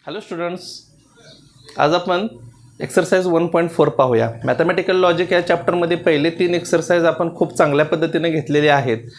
Hello students, आज आपण exercise 1.4 पाहूया. मॅथमॅटिकल लॉजिक या चॅप्टरमध्ये पहिले 3 एक्सरसाइज आपण खूप चांगल्या पद्धतीने घेतलेले आहेत.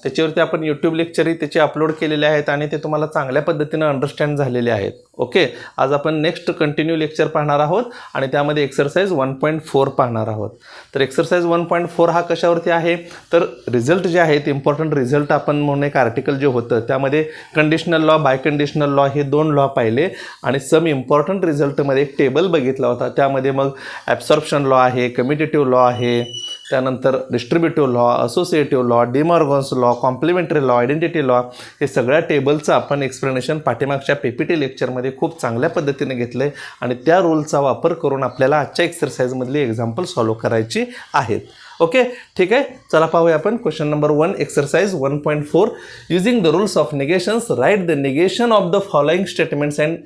त्याच्यावरती आपण यूट्यूब लेक्चरही त्याचे अपलोड केलेले आहेत आणि ते तुम्हाला चांगल्या पद्धतीने अंडरस्टँड झालेले आहेत. ओके, आज आपण नेक्स्ट कंटिन्यू लेक्चर पाहणार आहोत आणि त्यामध्ये एक्सरसाइज 1.4 पाहणार आहोत. तर एक्सरसाइज 1.4 हा कशावरती आहे, तर रिझल्ट जे आहेत, इम्पॉर्टंट रिझल्ट आपण म्हणून एक आर्टिकल जे होतं त्यामध्ये conditional law, biconditional law हे 2 लॉ पाहिले आणि सम इम्पॉर्टंट रिझल्टमध्ये एक टेबल बघितला होता. त्यामध्ये मग ॲब्सॉर्प्शन लॉ आहे, कम्युटेटिव्ह लॉ आहे, त्यानंतर distributive law, associative law, De Morgan's law, complementary law, identity law हे सगळ्या टेबलचं आपण एक्सप्लेनेशन पाठीमागच्या PPT लेक्चरमध्ये खूप चांगल्या पद्धतीने घेतलं आहे आणि त्या रूलचा वापर करून आपल्याला आजच्या एक्सरसाइजमधली एक्झाम्पल सॉल्व करायची आहेत. ओके, ठीक आहे. चला पाहूया आपण question number 1, exercise 1.4. Using the rules of negations write the negation of the following statements and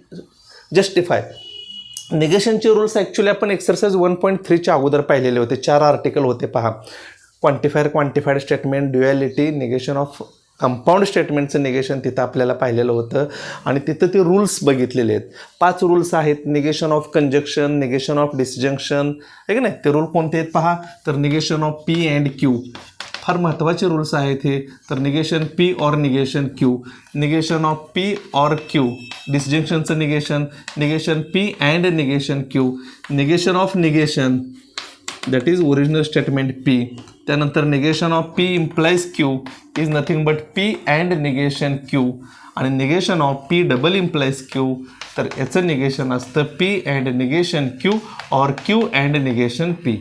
justify. निगेशनचे रूल्स ॲक्च्युली आपण एक्सरसाइज 1.3च्या अगोदर पाहिलेले होते. 4 आर्टिकल होते पहा. Quantifier, quantified statement, duality, negation of compound स्टेटमेंटचं निगेशन तिथं आपल्याला पाहिलेलं होतं आणि तिथं ते रूल्स बघितलेले आहेत. 5 रूल्स आहेत. Negation of conjunction, negation of disjunction, आहे की नाही. ते रूल कोणते आहेत पहा, तर negation of P and Q फार महत्त्वाचे रूल्स आहेत हे. तर negation P or negation Q, negation of P or Q, डिसजंक्शनचं negation, negation P and negation Q, negation of negation that is original statement P, त्यानंतर negation of P implies Q is nothing but P and negation Q आणि negation of P double implies Q तर याचं negation असतं P and negation Q or Q and negation P.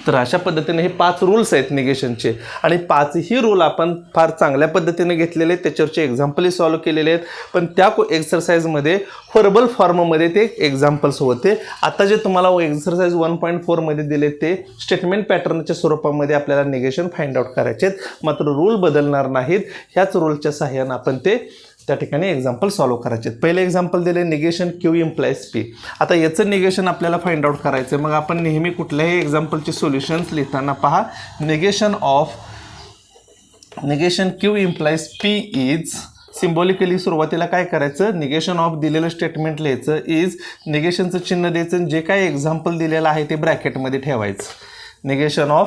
तर अशा पद्धतीने हे 5 rules आहेत निगेशनचे आणि 5ही रूल आपण फार चांगल्या पद्धतीने घेतलेले आहेत. त्याच्यावरचे एक्झाम्पलही सॉल्व केलेले आहेत. पण त्या एक्सरसाइजमध्ये व्हर्बल फॉर्ममध्ये ते एक्झाम्पल्स होते. आता जे तुम्हाला एक्सरसाइज 1.4 मध्ये दिले ते स्टेटमेंट पॅटर्नच्या स्वरूपामध्ये आपल्याला निगेशन फाइंड आउट करायचे आहेत. मात्र रूल बदलणार नाहीत. ह्याच रूलच्या सहाय्याने आपण ते त्या ठिकाणी एक्झाम्पल सॉल्व करायचे आहेत. पहिले एक्झाम्पल दिले निगेशन Q इम्प्लाइज P. आता याचं निगेशन आपल्याला फाइंड आउट करायचं आहे. मग आपण नेहमी कुठल्याही एक्झाम्पलचे सोल्युशन्स लिहिताना पहा, negation Q implies P is symbolically सुरुवातीला काय करायचं, निगेशन ऑफ दिलेलं स्टेटमेंट लिहायचं, इज निगेशनचं चिन्ह द्यायचं, जे काय एक्झाम्पल दिलेलं आहे ते ब्रॅकेटमध्ये ठेवायचं.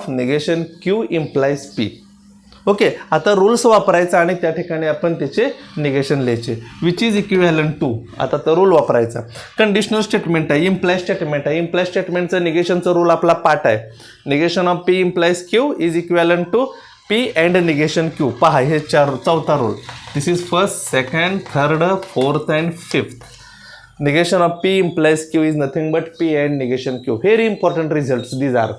Negation Q implies P. Okay, आता रूल्स वापरायचा आणि त्या ठिकाणी आपण त्याचे निगेशन लिहायचे. विच इज इक्विव्हॅलंट टू, आता तर रूल वापरायचा. कंडिशनल स्टेटमेंट आहे, इम्प्लाय स्टेटमेंट आहे. इम्प्लाय स्टेटमेंटचं निगेशनचा रूल आपला पाठ आहे. Negation of P implies Q is equivalent to P and negation Q. पहा, हे 4था rule. This is first, second, third, fourth and fifth. Negation of P implies Q is nothing but P and negation Q. Very important results these are.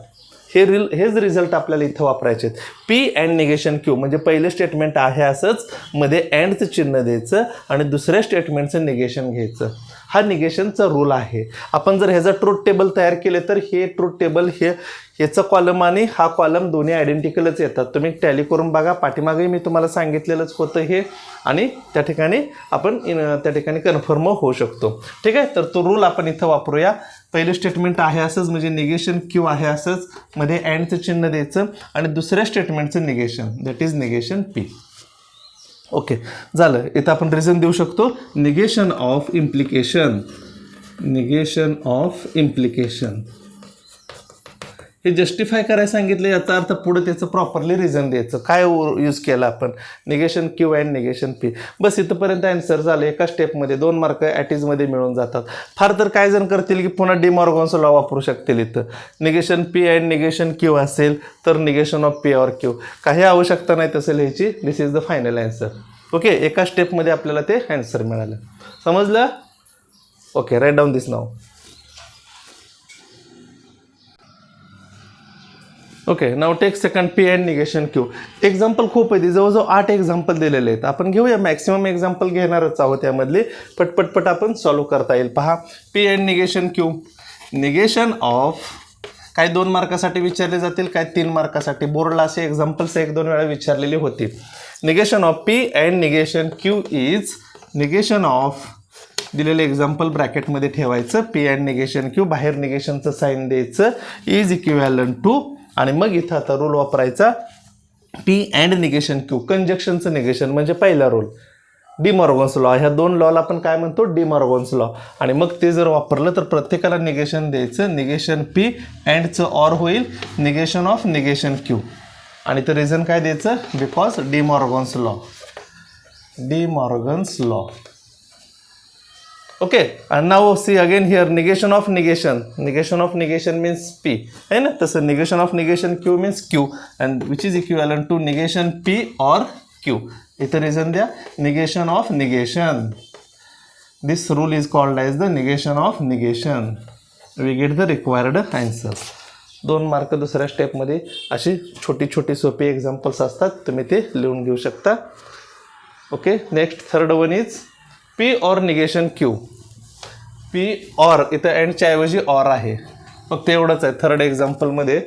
हेच result आपल्याला इथं वापरायचे आहेत. P and negation Q म्हणजे पहिलं statement आहे असंच मध्ये अँडचं चिन्ह द्यायचं आणि दुसऱ्या स्टेटमेंटचं निगेशन घ्यायचं. हा निगेशनचा रूल आहे. आपण जर ह्याचा ट्रूथ टेबल तयार केले तर हे ट्रूथ टेबल ह्याचा कॉलम आणि हा कॉलम दोन्ही आयडेंटिकलच येतात. तुम्ही टॅली करून बघा, पाठीमागे मी तुम्हाला सांगितलेलंच होतं हे आणि त्या ठिकाणी आपण त्या ठिकाणी कन्फर्म होऊ शकतो. ठीक आहे, तर तो रूल आपण इथं वापरूया. पहिलं स्टेटमेंट आहे असंच म्हणजे निगेशन Q आहे असंच, मध्ये अँडचं चिन्ह द्यायचं आणि दुसऱ्या स्टेटमेंटचं negation that is negation P. Okay, झालं. इथं आपण रिझन देऊ शकतो, निगेशन ऑफ इम्प्लिकेशन. हे जस्टिफाय करायला सांगितलं, याचा अर्थ पुढे त्याचं प्रॉपरली रिझन द्यायचं. काय यूज केलं आपण, negation Q and negation P. बस इथंपर्यंत आन्सर झालं. एका स्टेपमध्ये 2 मार्क ॲटीजमध्ये मिळून जातात. फार तर काय जण करतील की पुन्हा डिमॉर्गन्स लॉ वापरू शकतील. इथं negation P and negation Q असेल तर negation of P or Q. काही आवश्यकता नाही तसं लिहायची. This is the final answer. Okay, एका स्टेपमध्ये आपल्याला ते आन्सर मिळालं. समजलं? Okay, write down this now. Okay, now take second P and negation Q. Example खूप आहे, जवळजवळ 8 एक्झाम्पल दिलेले आहेत. आपण घेऊया, मॅक्सिमम एक्झाम्पल घेणारच आहोत त्यामधले. पटपट आपण सॉल्व करता येईल. पहा, P and negation Q. Negation of काय 2 मार्कासाठी विचारले जातील, काय 3 मार्कासाठी. बोर्डला असे एक्झाम्पल्स 1-2 वेळा विचारलेली होती. Negation of P and negation Q is negation of दिलेले एक्झाम्पल ब्रॅकेटमध्ये ठेवायचं. P अँड निगेशन Q, बाहेर निगेशनचं साईन द्यायचं, इज इक्विव्हॅलंट टू आणि मग इथं आता रूल वापरायचा P अँड निगेशन Q. कंजक्शनचं निगेशन म्हणजे पहिला रूल. D Morgan's law. ह्या दोन लॉला आपण काय म्हणतो, डी मॉर्गन्स लॉ. आणि मग ते जर वापरलं तर प्रत्येकाला निगेशन द्यायचं. निगेशन पी अँडचं ऑर होईल निगेशन ऑफ निगेशन क्यू. आणि ते रिझन काय द्यायचं, because D Morgan's law. D Morgan's law. Okay. and now see again here negation of negation. negation of negation means p है ना. तसं negation of negation q means q and which is equivalent to negation p or q. इथं reason द्या, negation of negation. this rule is called as the negation of negation. we get the required answers. 2 mark दुसऱ्या स्टेपमध्ये अशी छोटी छोटी सोपी examples असतात, तुम्ही ते लिहून घेऊ शकता. Okay. Next third one is P or negation Q. P or इथं अँडच्या ऐवजी ऑर आहे, फक्त एवढंच आहे. थर्ड एक्झाम्पलमध्ये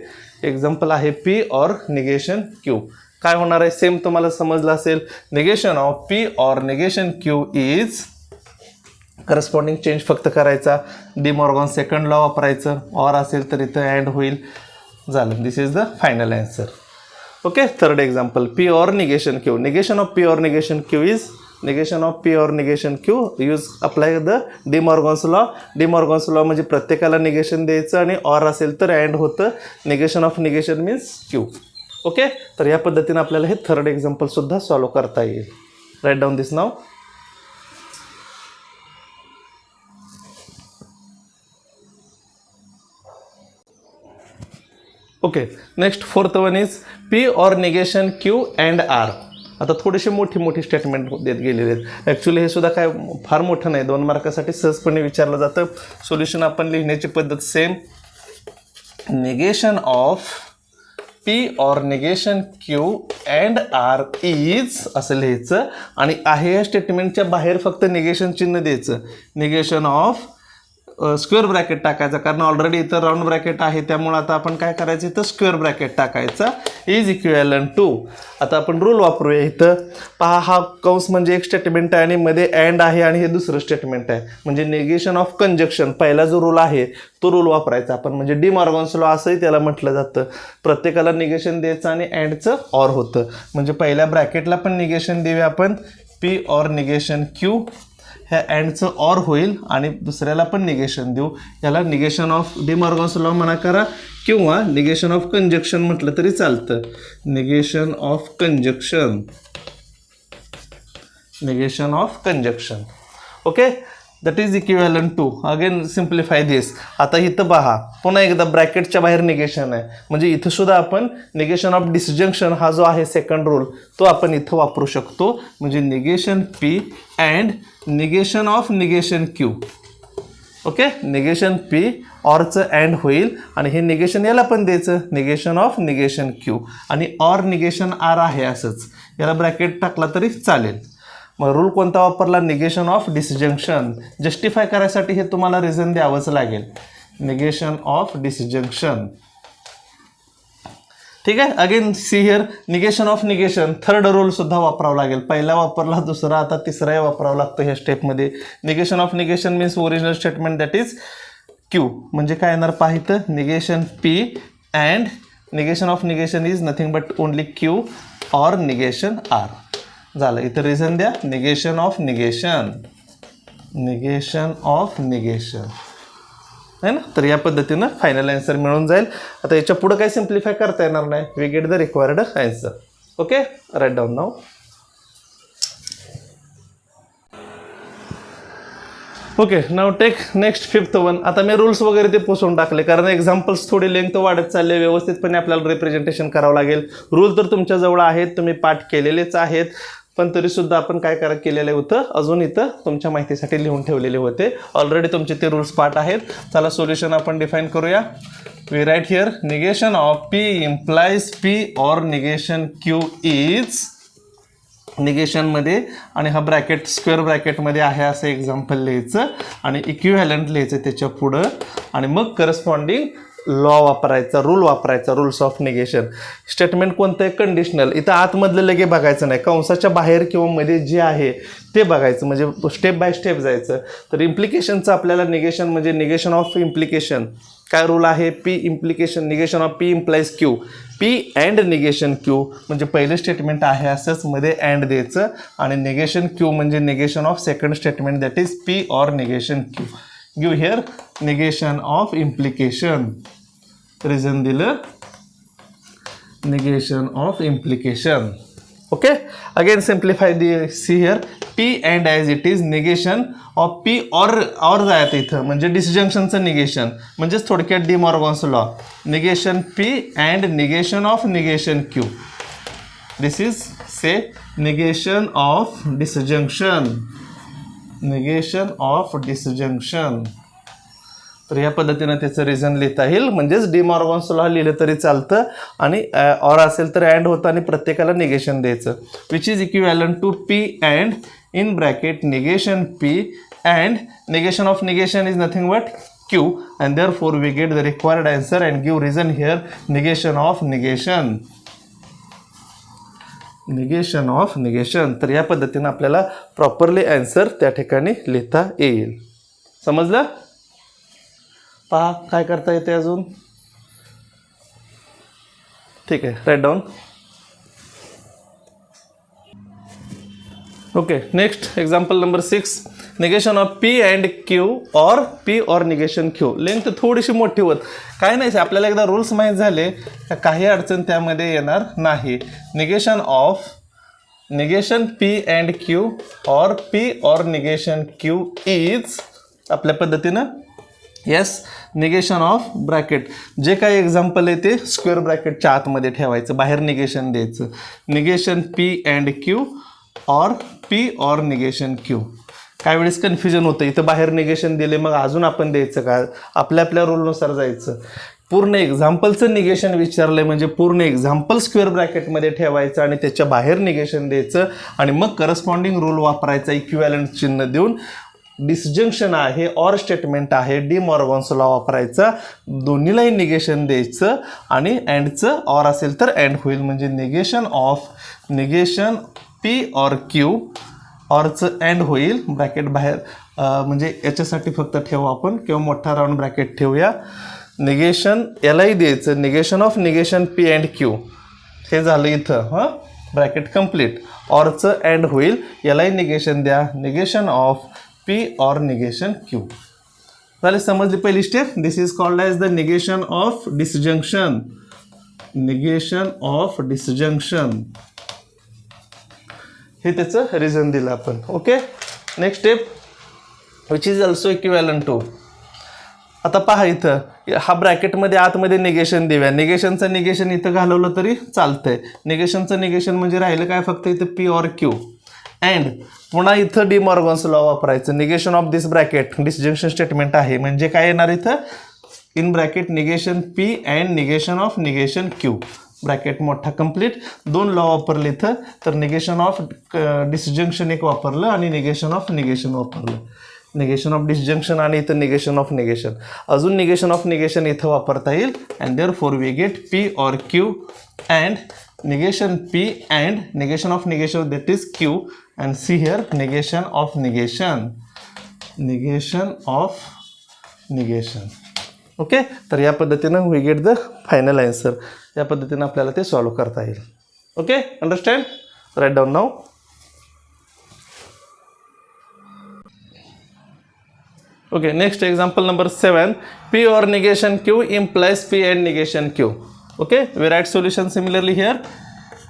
एक्झाम्पल आहे पी ऑर निगेशन क्यू. काय होणार आहे, सेम तुम्हाला समजलं असेल. Negation of P or negation Q is corresponding change फक्त करायचा, डी मॉर्गन सेकंड लॉ वापरायचं. ऑर असेल तर इथं अँड होईल. झालं. This is the final answer. Okay. Third example P or negation q. Negation of P or negation Q is negation of p or negation q. Use apply the D Morgan's law. D Morgan's law म्हणजे प्रत्येकाला negation द्यायचं आणि or असेल तर and होतं. Negation of negation means Q. Okay. तर या पद्धतीने आपल्याला हे थर्ड एक्झाम्पलसुद्धा सॉल्व करता येईल. Write down this now. Okay. Next fourth one is P or negation q and r. आता थोडेसे मोठी स्टेटमेंट देत गेलेले आहेत. ॲक्च्युली हे सुद्धा काय फार मोठं नाही, 2 मार्कासाठी सहजपणे विचारलं जातं. सोल्युशन आपण लिहिण्याची पद्धत same. Negation of P or negation q and r is असं लिहायचं आणि आहे या स्टेटमेंटच्या बाहेर फक्त निगेशन चिन्ह द्यायचं. निगेशन ऑफ स्क्वेअर ब्रॅकेट टाकायचा, कारण ऑलरेडी इथं राऊंड ब्रॅकेट आहे, त्यामुळे आता आपण काय करायचं, इथं स्क्वेअर ब्रॅकेट टाकायचा. Is equivalent to. आता आपण रूल वापरूया. इथं पहा, हा कंस म्हणजे एक स्टेटमेंट आहे आणि मध्ये अँड आहे आणि हे दुसरं स्टेटमेंट आहे. म्हणजे निगेशन ऑफ कंजक्शन पहिला जो रूल आहे तो रूल वापरायचा आपण. म्हणजे डी मॉर्गन्स लॉ असंही त्याला म्हटलं जातं. प्रत्येकाला निगेशन द्यायचं आणि अँडचं ऑर होतं. म्हणजे पहिल्या ब्रॅकेटला पण निगेशन देऊया आपण, पी ऑर निगेशन क्यू. ह्या अँडचं ऑर होईल आणि दुसऱ्याला पण निगेशन देऊ. याला negation of De Morgan's law म्हणा करा किंवा निगेशन ऑफ कंजक्शन म्हटलं तरी चालतं. Negation of conjunction. Negation of conjunction. Okay. That is equivalent to. Again simplify this. आता इथं पहा, पुन्हा एकदा ब्रॅकेटच्या बाहेर निगेशन आहे, म्हणजे इथं सुद्धा आपण निगेशन ऑफ डिसजंक्शन हा जो आहे सेकंड रूल तो आपण इथं वापरू शकतो. म्हणजे negation P and negation of negation Q. Okay. Negation P ऑरचं अँड होईल आणि हे निगेशन याला पण द्यायचं, निगेशन ऑफ निगेशन क्यू. आणि ऑर निगेशन आर आहे असंच, याला ब्रॅकेट टाकला तरी चालेल. मग रूल कोणता वापरला, निगेशन ऑफ डिसजंक्शन. जस्टिफाय करायसाठी हे तुम्हाला रिझन द्यावंच लागेल. Negation of disjunction. ठीक आहे. Again see here negation of negation. Third rule सुद्धा वापरावा लागेल. पहिला वापरला, दुसरा, आता तिसराही वापरावा लागतो ह्या स्टेपमध्ये. Negation of negation means original statement that is q. म्हणजे काय येणार पाहिजे, negation P and negation of negation is nothing but only q or negation r. झालं. इथं रिझन द्या, negation of negation. Negation of negation आहे ना. तर या पद्धतीनं फायनल आन्सर मिळून जाईल. आता याच्या पुढं काही सिम्प्लिफाय करता येणार नाही. We get the required answer. Okay. Write down now. Okay. Now take next fifth one. आता मी रूल्स वगैरे ते पुसून टाकले, कारण एक्झाम्पल्स थोडी लेंथ वाढत चालले. व्यवस्थितपणे आपल्याला रिप्रेझेंटेशन करावं लागेल. रूल तर तुमच्याजवळ आहेत, तुम्ही पाठ केलेलेच आहेत, पण तरीसुद्धा आपण काय केलेलं होतं, अजून इथं तुमच्या माहितीसाठी लिहून ठेवलेले होते. ऑलरेडी तुमचे ते रूल्स पार्ट आहेत. चला सोल्युशन आपण डिफाईन करूया. We write here negation of P implies P or negation Q is निगेशनमध्ये आणि हा ब्रॅकेट स्क्वेअर ब्रॅकेटमध्ये आहे असं एक्झाम्पल लिहायचं आणि इक्विव्हॅलंट लिहायचं त्याच्या पुढं आणि मग करस्पॉन्डिंग लॉ वापरायचा, रूल वापरायचा, रूल्स ऑफ निगेशन. स्टेटमेंट कोणतं आहे? कंडिशनल. इथं आतमधलं लगे बघायचं नाही, कंसाच्या बाहेर किंवा मध्ये जे आहे ते बघायचं, म्हणजे स्टेप बाय स्टेप जायचं. तर इम्प्लिकेशनचं आपल्याला निगेशन म्हणजे निगेशन ऑफ इम्प्लिकेशन काय रूल आहे? P implication, negation of P implies Q. P and negation Q म्हणजे पहिलं स्टेटमेंट आहे असंच मध्ये अँड द्यायचं, आणि निगेशन क्यू म्हणजे negation of second statement that is P or negation Q. Give here negation of implication. Reason दिलं negation of implication. Okay, again simplify see here P and as it is negation of P or जायचं इथं म्हणजे डिसजंक्शनचं negation म्हणजेच थोडक्यात D Morgan's law. Negation P and negation of negation Q. This is say negation of disjunction. Negation of disjunction. तर या पद्धतीनं त्याचं reason लिहिता येईल, म्हणजेच डी मॉर्गन्स लॉ लिहिलं तरी चालतं, आणि ऑर असेल तर अँड होतं आणि प्रत्येकाला निगेशन द्यायचं. Which is equivalent to p and in bracket negation P and negation of negation is nothing but q, and therefore we get the required answer and give reason here negation of negation. Negation of negation. तर या पद्धतीनं आपल्याला properly answer त्या ठिकाणी लिहिता येईल. समजलं? पहा काय करता येते अजून. ठीक आहे, write down. Okay, next example number 6. Negation of p and Q or p or negation q. Length थोडीशी मोठी होत काय नाही, आपल्याला एकदा रूल्स माहीत झाले तर काही अडचण त्यामध्ये येणार नाही. Negation P and Q or p or negation Q is आपल्या पद्धतीनं येस निगेशन ऑफ ब्रॅकेट. जे काही एक्झाम्पल आहे ते स्क्वेअर ब्रॅकेटच्या आतमध्ये ठेवायचं, बाहेर निगेशन द्यायचं. Negation P and Q or p or negation Q. काही वेळेस कन्फ्युजन होतं, इथं बाहेर निगेशन दिले मग अजून आपण द्यायचं का? आपल्या आपल्या रूलनुसार जायचं. पूर्ण एक्झाम्पलचं निगेशन विचारलंय म्हणजे पूर्ण एक्झाम्पल स्क्वेअर ब्रॅकेटमध्ये ठेवायचं आणि त्याच्या बाहेर निगेशन द्यायचं, आणि मग करस्पॉन्डिंग रूल वापरायचा इक्विव्हॅलंट चिन्ह देऊन. डिसजंक्शन आहे, ऑर स्टेटमेंट आहे, डी मॉर्गन्स लॉ वापरायचा, दोन्हीलाही निगेशन द्यायचं, आणि अँडचं ऑर असेल तर अँड होईल, म्हणजे निगेशन पी ऑर क्यू, ऑरचं अँड होईल. ब्रॅकेट बाहेर म्हणजे याच्यासाठी फक्त ठेवू आपण किंवा मोठा राऊंड ब्रॅकेट ठेवूया. निगेशन यालाही द्यायचं, negation of negation P and Q. हे झालं इथं ब्रॅकेट कंप्लीट. ऑरचं अँड होईल, यालाही निगेशन द्या, negation of P or negation q. झाले, समजली पहिली step. This is called as the negation of disjunction. Negation of disjunction हे त्याचं रिझन दिलं आपण. Okay, next step which is also equivalent to. आता पहा इथं हा ब्रॅकेटमध्ये आतमध्ये निगेशन देऊया. निगेशनचं निगेशन इथं घालवलं तरी चालतंय. निगेशनचं निगेशन म्हणजे राहिलं काय फक्त इथं पी ऑर क्यू. अँड पुन्हा इथं डी मॉर्गन्स लॉ वापरायचं. Negation of this bracket disjunction statement आहे म्हणजे काय येणार इथं in bracket negation P and negation of negation q. Bracket मोठा कंप्लीट. दोन लॉ वापरले इथं, तर निगेशन ऑफ डिसजंक्शन एक वापरलं आणि निगेशन ऑफ निगेशन वापरलं. निगेशन ऑफ डिसजंक्शन आणि इथं निगेशन ऑफ निगेशन. अजून निगेशन ऑफ निगेशन इथं वापरता येईल. And therefore we get p or q and negation p and negation of negation that is q, and see here negation of negation. Okay, तर या पद्धतीनं we get the final answer. या पद्धतीनं आपल्याला ते सॉल्व करता येईल. Okay, understand? Write down now. Okay, next example number 7. p or negation q implies p and negation q. Okay, we write solution similarly here.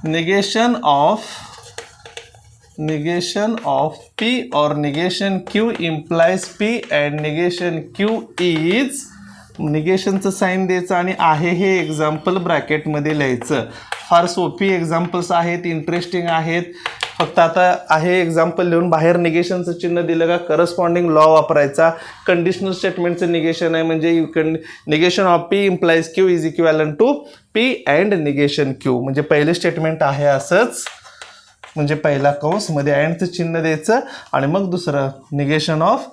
Negation of p or negation q implies p and negation q is. निगेशनचं sign द्यायचं आणि आहे हे example ब्रॅकेटमध्ये लिहायचं. फार सोपी examples आहेत, interesting आहेत. फक्त आता आहे एक्झाम्पल लिहून बाहेर निगेशनचं चिन्ह दिलं का करस्पॉन्डिंग लॉ वापरायचा. कंडिशनल स्टेटमेंटचं निगेशन आहे म्हणजे negation of P implies q is equivalent to p and negation Q. म्हणजे पहिले स्टेटमेंट आहे असंच, म्हणजे पहिला कंसमध्ये अँडचं चिन्ह द्यायचं आणि मग दुसरं निगेशन ऑफ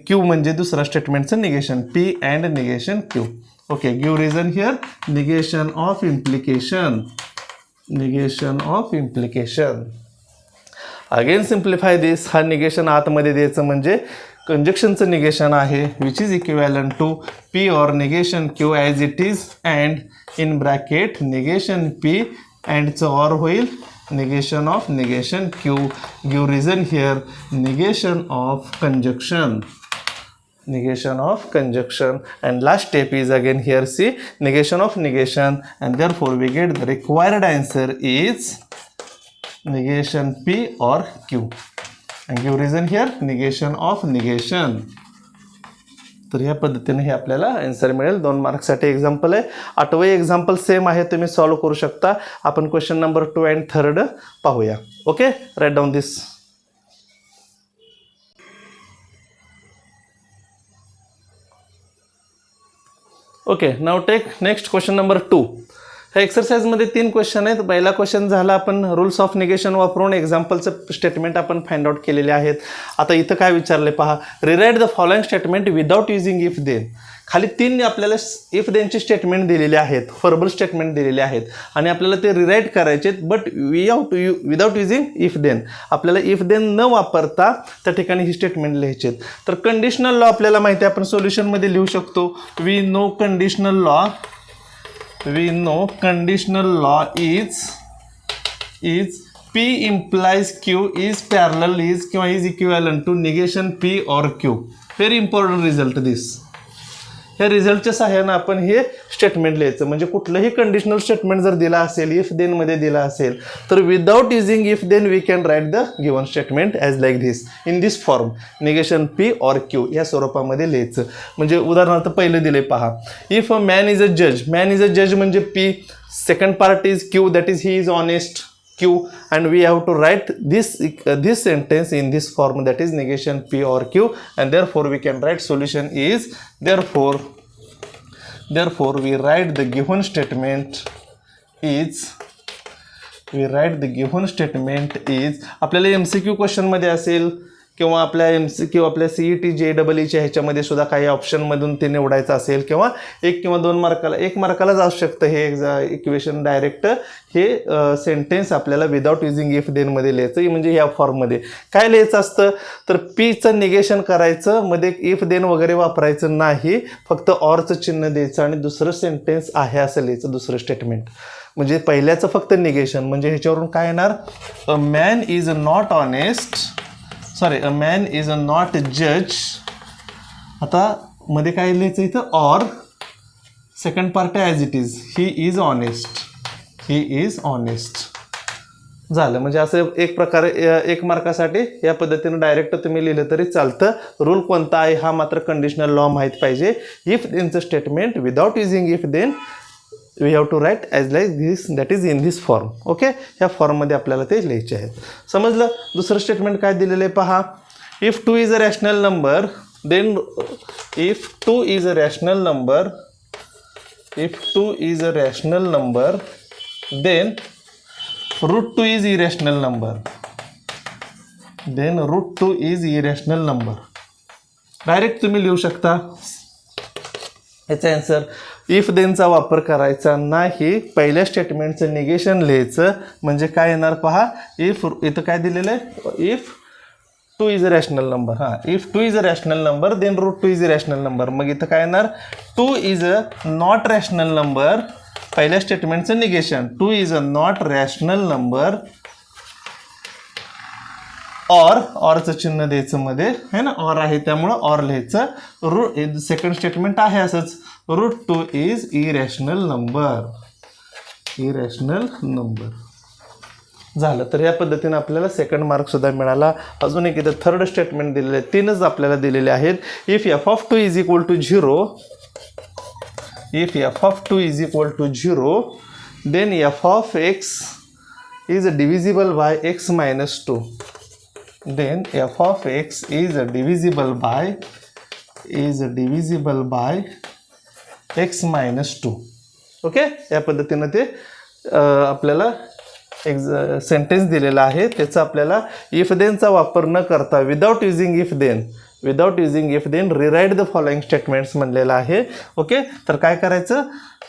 क्यू म्हणजे दुसरा स्टेटमेंटचं negation P and negation Q. Okay, give reason here. Negation of implication. Negation of implication. Again simplify this. हा निगेशन आतमध्ये द्यायचं म्हणजे कंजक्शनचं निगेशन आहे which is equivalent to P or negation Q as it is and in bracket negation P and चं or होईल negation of negation Q. Give reason here. Negation of conjunction. Negation of conjunction. And last step is again here see negation of negation, and therefore we get the required answer is negation P or Q. And give reason here negation of negation. तर ह्या पद्धतीने हे आपल्याला answer मिळेल. 2 मार्क्ससाठी example आहे. 8वं example same आहे, तुम्ही solve करू शकता. आपण क्वेश्चन नंबर 2 अँड 3 पाहूया. ओके, राईट डाऊन दिस. ओके, नाव टेक नेक्स्ट क्वेश्चन नंबर 2. ह्या एक्सरसाइजमध्ये 3 क्वेश्चन आहेत. पहिला क्वेश्चन झाला आपण रूल्स ऑफ निगेशन वापरून एक्झाम्पलचं स्टेटमेंट आपण फाइंड आउट केलेले आहेत. आता इथं काय विचारले पहा, rewrite the following statement without using if then. खाली 3 आपल्याला इफ देनची स्टेटमेंट दिलेली आहेत, फॉर्मल स्टेटमेंट दिलेले आहेत आणि आपल्याला ते रिराईट करायचे but without using if then. आपल्याला इफ देन न वापरता त्या ठिकाणी ही स्टेटमेंट लिहायचे. तर कंडिशनल लॉ आपल्याला माहिती आहे, आपण सोल्युशनमध्ये लिहू शकतो. We know conditional law is P implies Q is parallel is किंवा is equivalent to negation P or Q. Very important result this. ह्या रिझल्टच्या सहाय्यानं आपण हे स्टेटमेंट लिहायचं. म्हणजे कुठलंही कंडिशनल स्टेटमेंट जर दिला असेल, इफ देन मध्ये दिला असेल, तर without using if then we can write the given statement as like this in this form negation P or Q या स्वरूपामध्ये लिहायचं. म्हणजे उदाहरणार्थ पहिलं दिले पहा, if a man is a जज. मॅन इज अ जज म्हणजे P, second part is Q, that is he is honest Q, and we have to write this sentence in this form, that is negation P or Q, and therefore we can write solution is therefore we write the given statement is आपल्याला MCQ question मध्ये असेल किंवा आपल्या MCQ आपल्या CET JEEच्या ह्याच्यामध्ये सुद्धा काही ऑप्शनमधून ते निवडायचं असेल किंवा 1 किंवा 2 मार्काला 1 मार्काला जाऊ शकतं हे इक्वेशन डायरेक्ट. हे सेंटेन्स आपल्याला विदाउट युझिंग इफ देन मध्ये लिहायचं. म्हणजे ह्या फॉर्ममध्ये काय लिहायचं असतं तर Pचं निगेशन करायचं, मध्ये इफ देन वगैरे वापरायचं नाही, फक्त ऑरचं चिन्ह द्यायचं आणि दुसरं सेंटेन्स आहे असं लिहायचं, दुसरं स्टेटमेंट. म्हणजे पहिल्याचं फक्त निगेशन. म्हणजे ह्याच्यावरून काय येणार, अ मॅन इज नॉट जज. आता मध्ये काय लिहायचं इथं, or second part as it is he is honest झालं. म्हणजे असं एक प्रकारे 1 मार्कासाठी या पद्धतीनं डायरेक्ट तुम्ही लिहिलं तरी चालतं. रूल कोणता आहे हा मात्र कंडिशनल लॉ माहीत पाहिजे. इफ देनचं statement without using if then we have to write as like this, that is in this form. Okay, ह्या फॉर्ममध्ये आपल्याला ते लिहायचे आहेत. समजलं. दुसरं स्टेटमेंट काय दिलेलं आहे पहा, if 2 is a rational number then then root 2 is irrational number. Direct तुम्ही लिहू शकता याचा आन्सर. इफ देनचा वापर करायचा नाही, पहिल्या स्टेटमेंटचं निगेशन लिहायचं. म्हणजे काय येणार पहा, इफ इथं काय दिलेलं आहे, if 2 is a rational number. If 2 is a rational number then root 2 is a rational number. मग इथं काय येणार, 2 is a not rational number, पहिल्या स्टेटमेंटचं negation, 2 is a not rational number, ऑरचं चिन्ह द्यायचं मध्ये है ना, ऑर आहे त्यामुळं ऑर लिहायचं. सेकंड स्टेटमेंट आहे असंच, रूट 2 इज इरॅशनल नंबर झालं. तर या पद्धतीने आपल्याला सेकंड मार्क सुद्धा मिळाला. अजून एक इथं थर्ड स्टेटमेंट दिलेले आहे, 3च आपल्याला दिलेले आहेत. If f of 2 is equal to 0, then f of x is divisible by x minus 2. Then f of x is divisible by x minus 2. Okay, या पद्धतीनं ते आपल्याला एक सेंटेन्स दिलेला आहे. त्याचा आपल्याला इफ देनचा वापर न करता without using if then without using if then rewrite the following statements म्हणलेलं आहे. ओके, तर काय करायचं,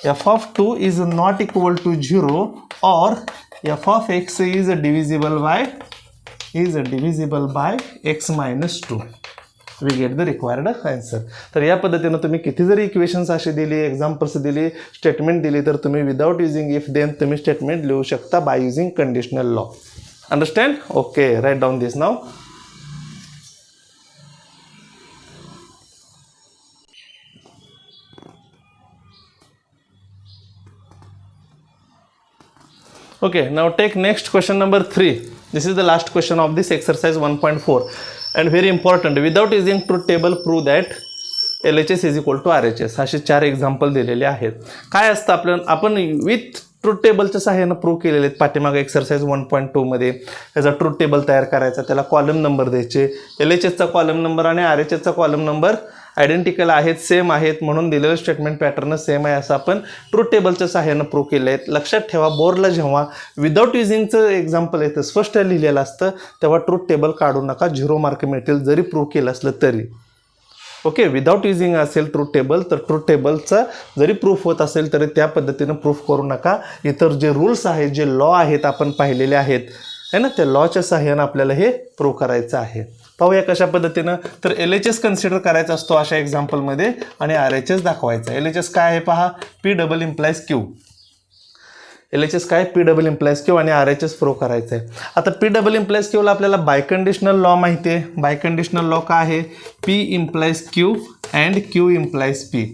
f(2) is not equal to 0 or f(x) is divisible by x minus 2. We get the required answer. तर या पद्धतीनं तुम्ही किती जरी इक्वेशन्स अशी दिली, एक्झाम्पल्स दिली, स्टेटमेंट दिली, तर तुम्ही विदाउट युझिंग इफ देन तुम्ही स्टेटमेंट लिहू शकता by using conditional law. Understand? Okay, write down this now. Okay, now take next question number 3. This is the last question of this exercise 1.4 and very important. Without using truth table, prove that LHS is equal to RHS. असे 4 example दिलेले आहेत. काय असतं आपण with truth टेबलच्या सहाय्यानं prove केलेले आहेत. पाठीमागे एक्सरसाइज 1.2 मध्ये याचा ट्रूथ टेबल तयार करायचा, त्याला कॉलम नंबर द्यायचे. LHSचा कॉलम नंबर आणि RHSचा कॉलम नंबर आयडेंटिकल आहेत, सेम आहेत, म्हणून दिलेलं स्टेटमेंट पॅटर्न सेम आहे असं आपण ट्रूथ टेबलच्या सहाय्यानं प्रूव्ह केलं आहे. लक्षात ठेवा, बोर्डला जेव्हा विदाउट युझिंगचं एक्झाम्पल येतं, स्पष्ट लिहिलेलं असतं, तेव्हा ट्रूथ टेबल काढू नका, 0 मार्क मिळतील जरी प्रूव्ह केलं असलं तरी. ओके, विदाउट युझिंग असेल ट्रूथ टेबल, तर ट्रूथ टेबलचा जरी प्रूफ होत असेल तरी त्या पद्धतीनं प्रूफ करू नका. इतर जे रूल्स आहेत, जे लॉ आहेत, आपण पाहिलेले आहेत है ना, त्या लॉच्या सहाय्यानं आपल्याला हे प्रूव्ह करायचं आहे. पाहूया कशा पद्धतीनं. तर LHS कन्सिडर करायचा असतो अशा एक्झाम्पलमध्ये आणि RHS दाखवायचा. LHS काय आहे पहा, P double implies Q. LHS काय, P डबल इम्प्लाइज Q आणि RHS प्रूव्ह करायचं आहे. आता P डबल इम्प्लाइज Qला आपल्याला बायकंडिशनल लॉ माहिती आहे. बायकंडिशनल लॉ काय आहे, P implies Q and Q implies P.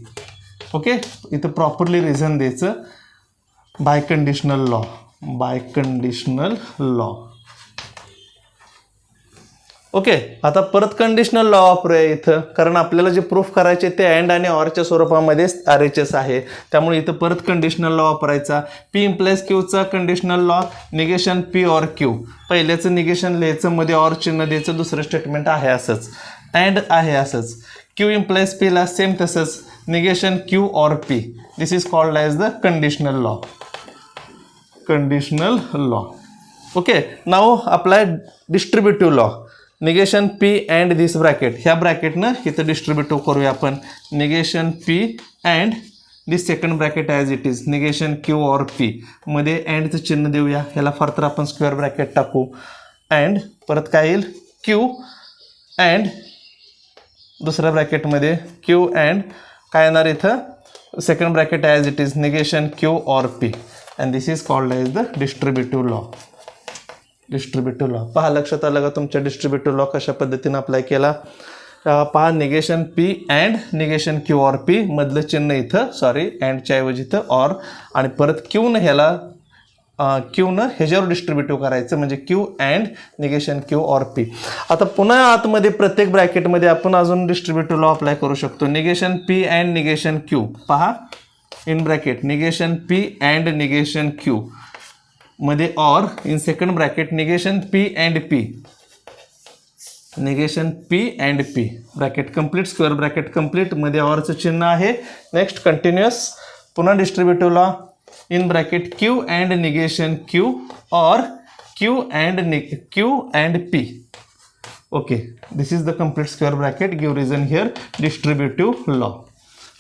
Okay, इथं प्रॉपरली रिझन द्यायचं. बायकंडिशनल लॉ. ओके, आता परत कंडिशनल लॉ वापरूया इथं, कारण आपल्याला जे प्रूफ करायचे ते अँड आणि ऑरच्या स्वरूपामध्ये RHS आहे, त्यामुळे इथं परत कंडिशनल लॉ वापरायचा. P इम्प्लाइज Qचा conditional law, negation P or Q. पहिल्याचं निगेशन लिहायचं, मध्ये ऑर चिन्ह द्यायचं, दुसरं स्टेटमेंट आहे असंच, अँड आहे असंच. Q इम्प्लाइज Pला सेम तसंच, निगेशन Q और P. This is called as the conditional law. Okay, now apply distributive law. Negation P and this bracket, ह्या ब्रॅकेटनं इथं डिस्ट्रीब्युटिव्ह करूया आपण. Negation P and this second bracket as it is, negation Q और P. मध्ये अँडचं चिन्ह देऊया, ह्याला further आपण स्क्वेअर ब्रॅकेट टाकू. अँड परत काय येईल, Q अँड दुसऱ्या ब्रॅकेटमध्ये Q अँड काय येणार इथं, second bracket as it is, negation Q और P. And this is called as the distributive law. पहा, लक्षात आलं का तुमच्या डिस्ट्रीब्युटिव्ह लॉ कशा पद्धतीनं अप्लाय केला. पहा, negation P and negation Q और P, मधलं चिन्ह इथं, सॉरी अँडच्या ऐवजी इथं ऑर, आणि परत Qनं ह्याच्यावर डिस्ट्रीब्युटिव्ह करायचं, म्हणजे Q अँड निगेशन Q और P. आता पुन्हा आतमध्ये प्रत्येक ब्रॅकेटमध्ये आपण अजून डिस्ट्रीब्युटिव्ह लॉ अप्लाय करू शकतो. Negation P and negation Q, पहा in bracket negation P and negation Q मध्ये or, in second bracket negation P and P, negation P and P, bracket complete, square bracket complete, मध्ये ऑरचं चिन्ह आहे. Next continuous, पुन्हा distributive law, in bracket Q and negation Q और Q and P. Okay, this is the complete square bracket. Give reason here, distributive law.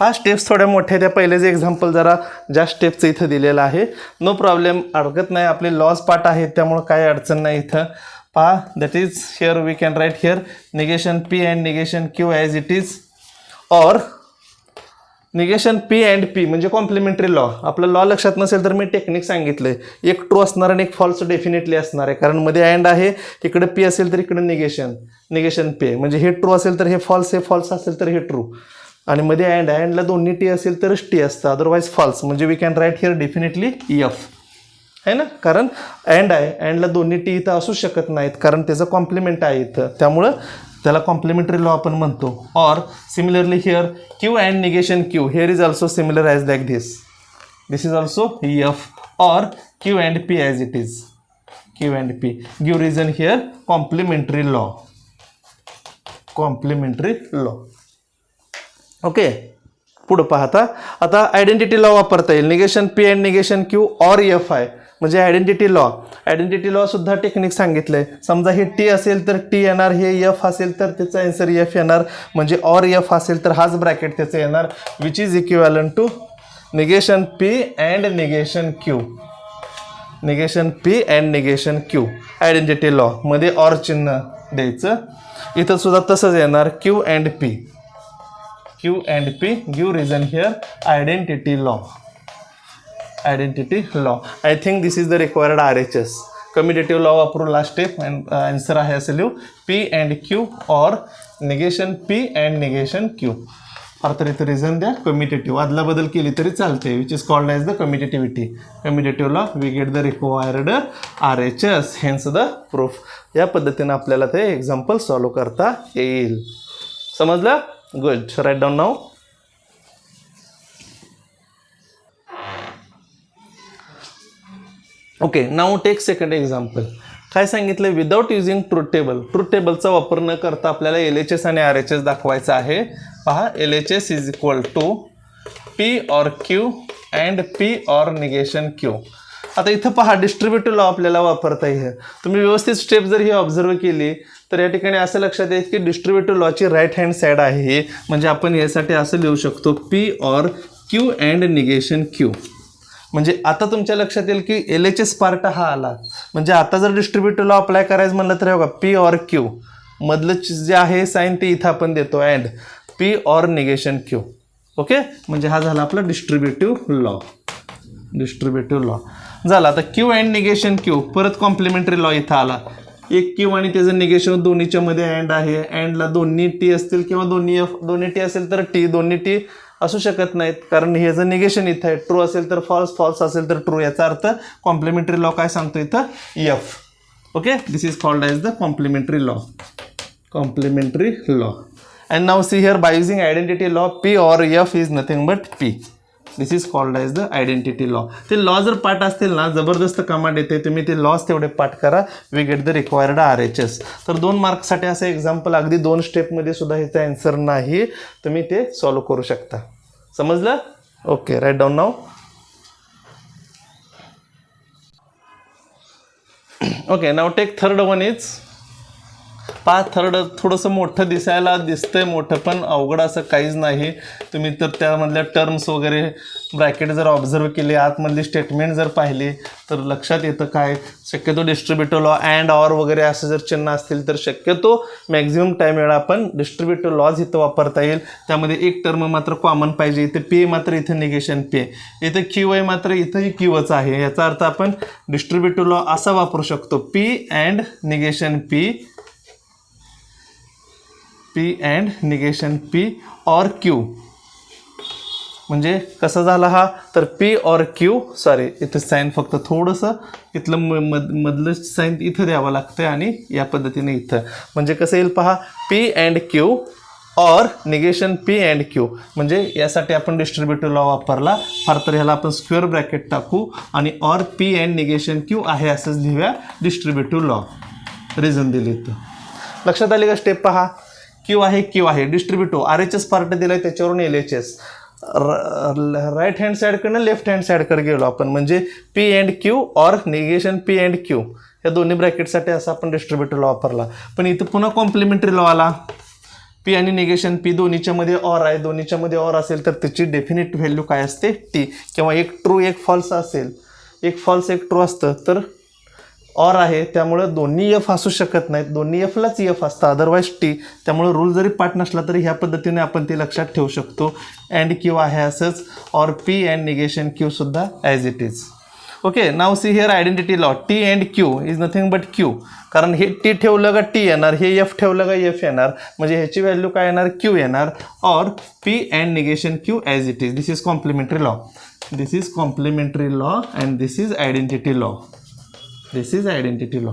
हा steps थोड्या मोठ्या, त्या पहिले जे एक्झाम्पल जरा जास्त स्टेपचं इथं दिलेलं आहे. नो प्रॉब्लेम, अडकत नाही, आपले लॉज पार्ट आहेत त्यामुळं काही अडचण नाही इथं. पहा, that is here we can write here negation P and negation Q as it is, or negation P and P म्हणजे कॉम्प्लिमेंटरी लॉ. आपलं लॉ लक्षात नसेल तर मी टेक्निक सांगितलं, एक ट्रू असणार आणि एक फॉल्स डेफिनेटली असणार आहे, कारण मध्ये अँड आहे, इकडे P असेल तर इकडे निगेशन P, म्हणजे हे ट्रू असेल तर हे फॉल्स, हे फॉल्स असेल तर हे ट्रू, आणि मध्ये अँडला दोन्ही टी असेल तरच टी असतं, अदरवाईज फॉल्स. म्हणजे we can write here definitely F आहे ना, कारण अँड आहे, अँडला दोन्ही टी इथं असू शकत नाहीत, कारण त्याचं कॉम्प्लिमेंट आहे इथं, त्यामुळं त्याला कॉम्प्लिमेंटरी लॉ आपण म्हणतो. Or similarly here Q and negation Q, here is also similar as like this is also F, or Q and P as it is, Q and P. Give reason here, complementary law. Okay, पुढं पाहता आता identity law वापरता येईल. Negation P and negation Q or F आहे, म्हणजे identity law सुद्धा technique सांगितलंय. समजा हे टी असेल तर टी येणार, हे एफ असेल तर त्याचा आन्सर एफ येणार, म्हणजे ऑर एफ असेल तर हाच ब्रॅकेट त्याचं येणार, which is equivalent to negation P and negation q. Negation P and negation q identity law मध्ये ऑर चिन्ह द्यायचं. इथं सुद्धा तसंच येणार, q and p. Q and p give reason here identity law. Identity law. I think this is the required RHS. Commutative law वापरून last step and answer आहे असं लिहू, p and Q or negation P and negation q. तर इथं reason द्या commutative, आदला बदल केली तरी चालते, which is called as the commutativity. Commutative law we get the required RHS, hence the proof. या पद्धतीनं आपल्याला ते एक्झाम्पल सॉल्व करता येईल. समजलं? गुड. राईट डाऊन नाव. Okay, now take second example. काय सांगितलं? Without using truth table. Truth टेबलचा वापर न करता आपल्याला LHS आणि RHS दाखवायचा आहे. पहा, LHS is equal to p or q and p or negation q. आता इथं पहा, डिस्ट्रीब्युटिव्ह लॉ आपल्याला वापरता येईल. तुम्ही व्यवस्थित स्टेप जर ही ऑब्झर्व केली तर या ठिकाणी असं लक्षात येईल की डिस्ट्रीब्युटिव्ह लॉची राईट हँड साईड आहे, म्हणजे आपण यासाठी असं लिहू शकतो, P or q and negation Q. म्हणजे आता तुमच्या लक्षात येईल की LHS पार्ट हा आला, म्हणजे आता जर डिस्ट्रीब्युटिव्ह लॉ अप्लाय करायचं म्हणलं तर बघा, पी ऑर क्यू मधलं जे आहे साईन ते इथं आपण देतो, and p or negation Q. Okay, म्हणजे हा झाला आपला डिस्ट्रीब्युटिव्ह लॉ. डिस्ट्रीब्युटिव्ह लॉ झाला. आता क्यू अँड निगेशन क्यू, परत कॉम्प्लिमेंटरी लॉ इथं आला. एक क्यू आणि त्याचं निगेशन दोन्हीच्या मध्ये अँड आहे, अँडला दोन्ही टी असतील किंवा दोन्ही टी असेल तर टी, दोन्ही टी असू शकत नाहीत, कारण हे जर निगेशन इथं आहे, ट्रू असेल तर फॉल्स, फॉल्स असेल तर ट्रू. याचा अर्थ कॉम्प्लिमेंटरी लॉ काय सांगतो इथं? F. Okay, this is called as the complementary law. Complementary law. And now see here, by using identity law P or F is nothing but P. This is called as the identity law. ते law जर पाठ असतील ना, जबरदस्त command येते, तुम्ही ते lodge तेवढे पाठ करा, we get the required RHS. तर 2 मार्क्ससाठी असं एक्झाम्पल, अगदी 2 स्टेपमध्ये सुद्धा ह्याचा आन्सर नाही, तुम्ही ते सॉल्व करू शकता. समजलं? Okay, write down now. Okay, now take third one is. पहा, थर्ड थोडंसं मोठं दिसायला दिसतंय, मोठं पण अवघड असं काहीच नाही. तुम्ही तर त्यामधल्या टर्म्स वगैरे ब्रॅकेट जर ऑब्झर्व केले, आतमधली स्टेटमेंट जर पाहिली तर लक्षात येतं काय. शक्यतो डिस्ट्रीब्युटिव्ह लॉ अँड ऑर वगैरे असं जर चिन्ह असतील तर शक्यतो मॅक्झिमम टाईम वेळा आपण डिस्ट्रीब्युटिव्ह लॉज इथं वापरता येईल. त्यामध्ये एक टर्म मात्र कॉमन पाहिजे. इथे पी मात्र इथं निगेशन पी, इथं क्यू आहे मात्र इथंही क्यूच आहे. याचा अर्थ आपण डिस्ट्रीब्युटिव्ह लॉ असा वापरू शकतो, P and negation P, P and negation P or Q. म्हणजे कसं झाला हा, तर पी ऑर क्यू, सॉरी इथं साईन फक्त थोडंसं इथलं मधलं साईन इथं द्यावं लागतं आणि या पद्धतीने इथं, म्हणजे कसं येईल पहा, P and Q or negation P and Q. म्हणजे यासाठी आपण डिस्ट्रीब्युटिव्ह लॉ वापरला. फार तर ह्याला आपण स्क्वेअर ब्रॅकेट टाकू आणि or P and negation Q आहे असंच लिहूया डिस्ट्रीब्युटिव्ह लॉ. रिझन दिली इथं. लक्षात आली का स्टेप? पहा, क्यू आहे डिस्ट्रीब्युटिव्ह, RHS पार्ट दिलाय त्याच्यावरून LHS. राईट हँड साईडकडनं लेफ्ट हँड साईडकडे गेलो आपण, म्हणजे P and Q or negation P and Q या दोन्ही ब्रॅकेटसाठी असा आपण डिस्ट्रीब्युटिव्ह लॉ वापरला. पण इथं पुन्हा कॉम्प्लिमेंटरी लॉ आला. पी आणि निगेशन पी दोन्हीच्या मध्ये ऑर आहे, दोन्हीच्या मध्ये ऑर असेल तर त्याची डेफिनेट व्हॅल्यू काय असते? टी. किंवा एक ट्रू एक फॉल्स असेल, एक फॉल्स एक ट्रू असतं तर ऑर आहे, त्यामुळं दोन्ही एफ असू शकत नाहीत, दोन्ही एफलाच एफ असतं, अदरवाईज टी. त्यामुळे रूल जरी पाठ नसला तरी ह्या पद्धतीने आपण ते लक्षात ठेवू शकतो. अँड क्यू आहे असंच, or P and negation Q सुद्धा as it is. Okay, now see here identity law. T and Q is nothing but Q, कारण हे टी ठेवलं का टी येणार, हे एफ ठेवलं का एफ येणार, म्हणजे ह्याची व्हॅल्यू काय येणार? क्यू येणार. Or P and negation Q as it is. This is complementary law. This is complementary law and this is identity law. This is identity law.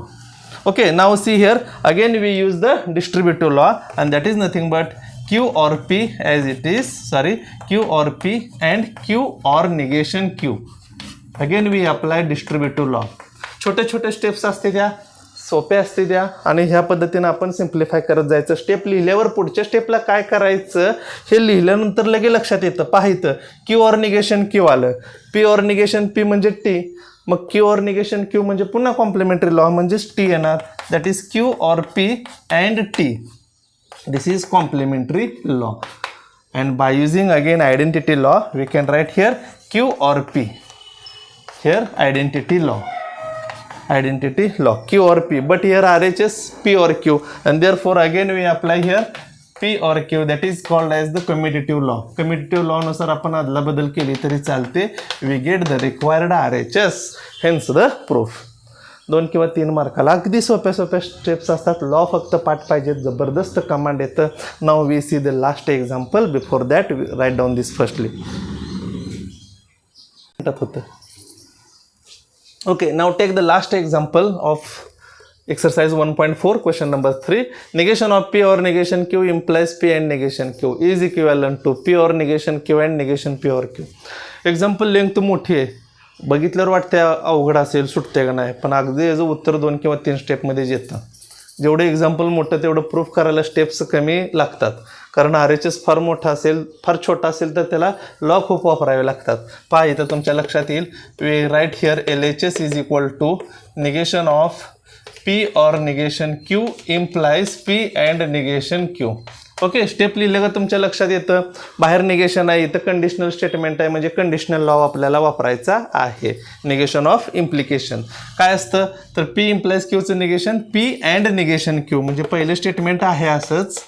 Okay, now see here again we use the distributive law and that is nothing but Q or P as it is, sorry, Q or P and Q or negation Q. Again we apply distributive law. छोटे छोटे steps असते त्या, सोपे असते त्या, आणि ह्या पद्धतीने आपण सिम्प्लिफाय करत जायचं. स्टेप लिहिल्यावर पुढच्या स्टेपला काय करायचं हे लिहिल्यानंतर लगे लक्षात येतं. पाहायचं क्यू ऑर निगेशन क्यू आलं, पी ऑर निगेशन पी म्हणजे टी, मग क्यू ऑर निगेशन क्यू म्हणजे पुन्हा कॉम्प्लिमेंटरी लॉ म्हणजेच टी येणार. That is Q or P and T. This is complementary law. And by using again identity law, we can write here Q or P. Here identity law, Q or P. But here RHS P or Q, and therefore again we apply here P or Q. That is called as the commutative law. Commutative law नुसार आपण अदला बदल केली तरी चालते. We get the required RHS. Hence the proof. 2 किंवा 3 मार्काला अगदी सोप्या सोप्या स्टेप्स असतात. लॉ फक्त पाठ पाहिजेत. जबरदस्त कमांड येतं. Now we see the last example. Before that write down this firstly. होतं. Okay, now take the last example of exercise 1.4 question number 3. Negation of P or negation Q implies P and negation Q is equivalent to P or negation Q and negation P or Q. Example length मोठी आहे. बघितल्यावर वाटते अवघड असेल, सुटते का नाही, पण अगदी याचं उत्तर 2 किंवा 3 स्टेपमध्ये येतं. जेवढं एक्झाम्पल मोठं तेवढं प्रूफ करायला स्टेप्स कमी लागतात. कारण RHS फार मोठा असेल, फार छोटा असेल तर त्याला लॉ खूप वापरावे लागतात. पहा इथं तुमच्या लक्षात येईल. We write here LHS is equal to negation of P or negation Q implies P and negation Q. Okay, step लिहिलं का तुमच्या लक्षात येतं. बाहेर निगेशन आहे, इथं कंडिशनल स्टेटमेंट आहे, म्हणजे कंडिशनल लॉ आपल्याला वापरायचा आहे. निगेशन ऑफ इम्प्लिकेशन काय असतं तर P implies Qचं negation P and negation Q. म्हणजे पहिलं स्टेटमेंट आहे असंच,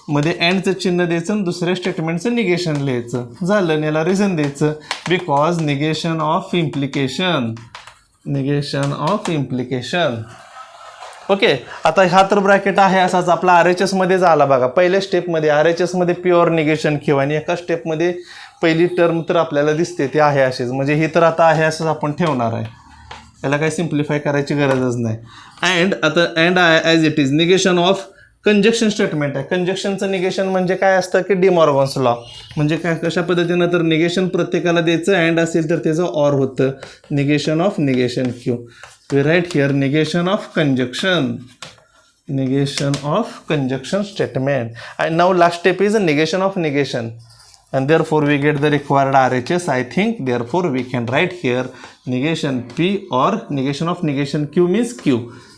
मध्ये अँडचं चिन्ह द्यायचं आणि दुसऱ्या स्टेटमेंटचं निगेशन लिहायचं. झालं, याला रिझन द्यायचं. Because negation of implication. Okay, आता हा तर ब्रॅकेट आहे असाच आपला RHS मध्ये झाला बघा. पहिल्या स्टेपमध्ये RHS मध्ये प्युअर निगेशन Q आणि एका स्टेपमध्ये पहिली टर्म तर आपल्याला दिसते ती आहे अशीच. म्हणजे ही तर आता आहे असंच आपण ठेवणार आहे. याला काही सिम्प्लिफाय करायची गरजच नाही. अँड आता and as it is negation of conjunction statement आहे. कंजक्शनचं निगेशन म्हणजे काय असतं की डिमॉर्गन्स लॉ. म्हणजे काय कशा पद्धतीनं तर निगेशन प्रत्येकाला द्यायचं, अँड असेल तर त्याचं ऑर होतं. Negation of negation Q. We write here negation of conjunction statement. And now last step is a negation of negation, and therefore we get the required RHS. I think therefore we can write here negation P or negation of negation Q means Q.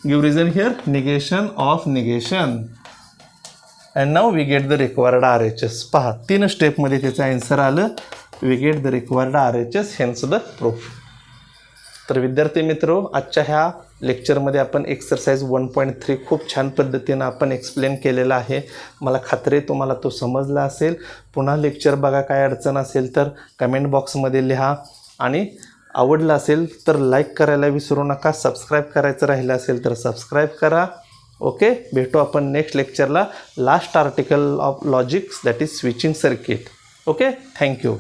Give reason here, negation of negation, and now we get the required RHS. पहा 3 step मध्ये त्याचं answer आलं. We get the required RHS, hence the proof. तर विद्यार्थी मित्रो, आजच्या ह्या लेक्चरमध्ये आपण एक्सरसाइज 1.3 खूप छान पद्धतीनं आपण एक्सप्लेन केलेला आहे. मला खात्री आहे तुम्हाला तो समजला असेल. पुन्हा लेक्चर बघा, काय अडचण असेल तर कमेंट बॉक्समध्ये लिहा. आणि आवडलं असेल तर लाईक करायला विसरू नका. सबस्क्राईब करायचं राहिलं असेल तर सबस्क्राईब करा. ओके, भेटू आपण नेक्स्ट लेक्चरला. Last article of logics, that is switching circuit. Okay, thank you.